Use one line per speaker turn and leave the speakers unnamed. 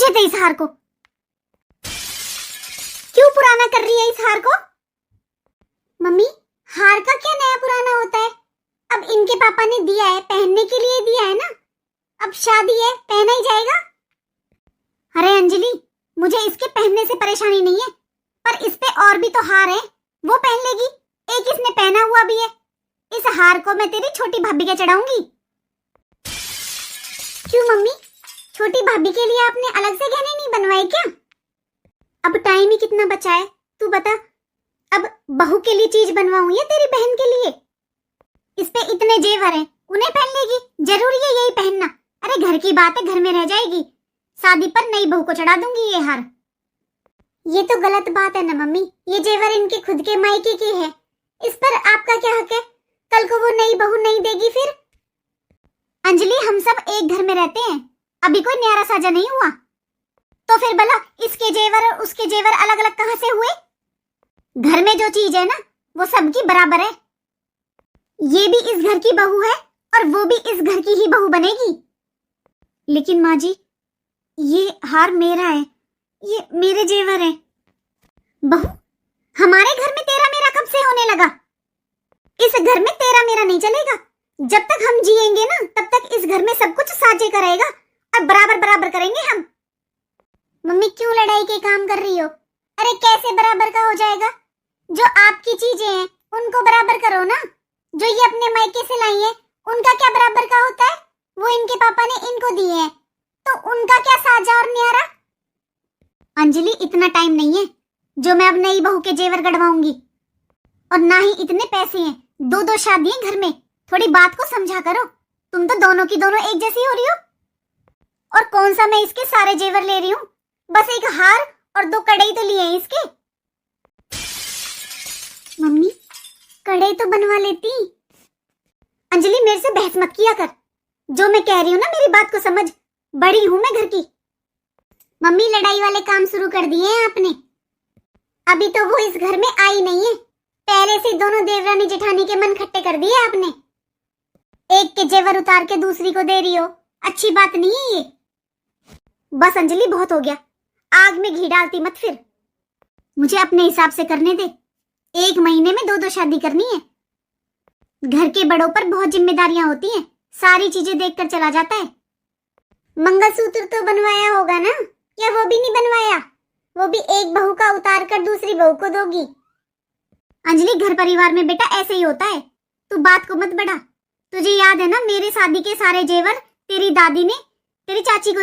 मुझे दे इस हार को। क्यों पुराना कर रही है इस हार को? मम्मी, हार का क्या नया पुराना होता है? अब इनके पापा ने दिया है, पहनने के लिए दिया है ना। अब शादी है, पहना ही जाएगा। अरे अंजलि, मुझे इसके पहनने से परेशानी नहीं है, पर इस पे और भी तो हार है, वो पहन लेगी। एक इसने पहना हुआ भी है। इस हार को मैं तेरी छोटी भाभी के चढ़ाऊंगी। क्यों मम्मी, छोटी भाभी के लिए आपने अलग से गहने नहीं बनवाए क्या? अब टाइम ही कितना बचा है, तू बता। अब बहू के लिए चीज बनवाऊं या तेरी बहन के लिए? इस पे इतने जेवर हैं, उन्हें पहन लेगी। जरूरी है यही पहनना? अरे घर की बात है, घर में रह जाएगी। शादी पर नई बहू को चढ़ा दूंगी ये हार। ये तो गलत बात है ना मम्मी, ये जेवर इनके खुद के मायके के है। इस पर आपका क्या हक है? कल को वो नई बहू नहीं देगी फिर? अंजलि, हम सब एक घर में रहते हैं, अभी कोई न्यारा साजा नहीं हुआ। तो फिर भला इसके जेवर और उसके जेवर अलग अलग कहां से हुए? घर में जो चीज है ना, वो सबकी बराबर है। ये भी इस घर की बहू है और वो भी इस घर की ही बहू बनेगी। लेकिन माँ जी, ये हार मेरा है, ये मेरे जेवर है। बहू, हमारे घर में तेरा मेरा कब से होने लगा? इस घर में तेरा मेरा नहीं चलेगा। जब तक हम जिएंगे ना, तब तक इस घर में सब कुछ साझे करेगा और बराबर बराबर करेंगे हम। मम्मी, क्यों लड़ाई के काम कर रही हो? अरे कैसे बराबर का हो जाएगा? जो आपकी चीजें हैं उनको बराबर करो ना। जो ये अपने मायके से लाई है, उनका क्या बराबर का होता है? वो इनके पापा ने इनको दिए हैं, तो उनका क्या साझा और न्यारा? अंजलि, इतना टाइम नहीं है जो मैं अब नई बहू के जेवर गड़वाऊंगी, और ना ही इतने पैसे हैं। दो दो शादियां घर में, थोड़ी बात को समझा करो। तुम तो दोनों की दोनों एक जैसी हो रही हो। और कौन सा मैं इसके सारे जेवर ले रही हूँ? बस एक हार और दो कड़े तो लिए हैं इसके। मम्मी, कड़े तो बनवा लेती। अंजलि, मेरे से बहस मत किया कर। जो मैं कह रही हूँ ना, मेरी बात को समझ। बड़ी हूं मैं घर की। मम्मी, लड़ाई वाले काम शुरू कर दिए हैं आपने। अभी तो वो इस घर में आई नहीं है, पहले से दोनों देवरानी जेठानी के मन खट्टे कर दिए आपने। एक के जेवर उतार के दूसरी को दे रही हो, अच्छी बात नहीं है ये। बस अंजलि, बहुत हो गया। आग में घी डालती मत फिर। मुझे अपने हिसाब से करने दे। एक महीने में दो दो शादी करनी है। घर के बड़ों पर बहुत जिम्मेदारियां होती हैं, सारी चीजें देखकर चला जाता है। मंगलसूत्र तो बनवाया होगा ना, या वो भी नहीं बनवाया? वो भी एक बहू का उतार कर दूसरी बहू को दोगी। अंजलि, घर परिवार में बेटा ऐसे ही होता है, तू बात को मत बढ़ा। तुझे याद है ना, मेरे शादी के सारे जेवर तेरी दादी ने तेरी चाची को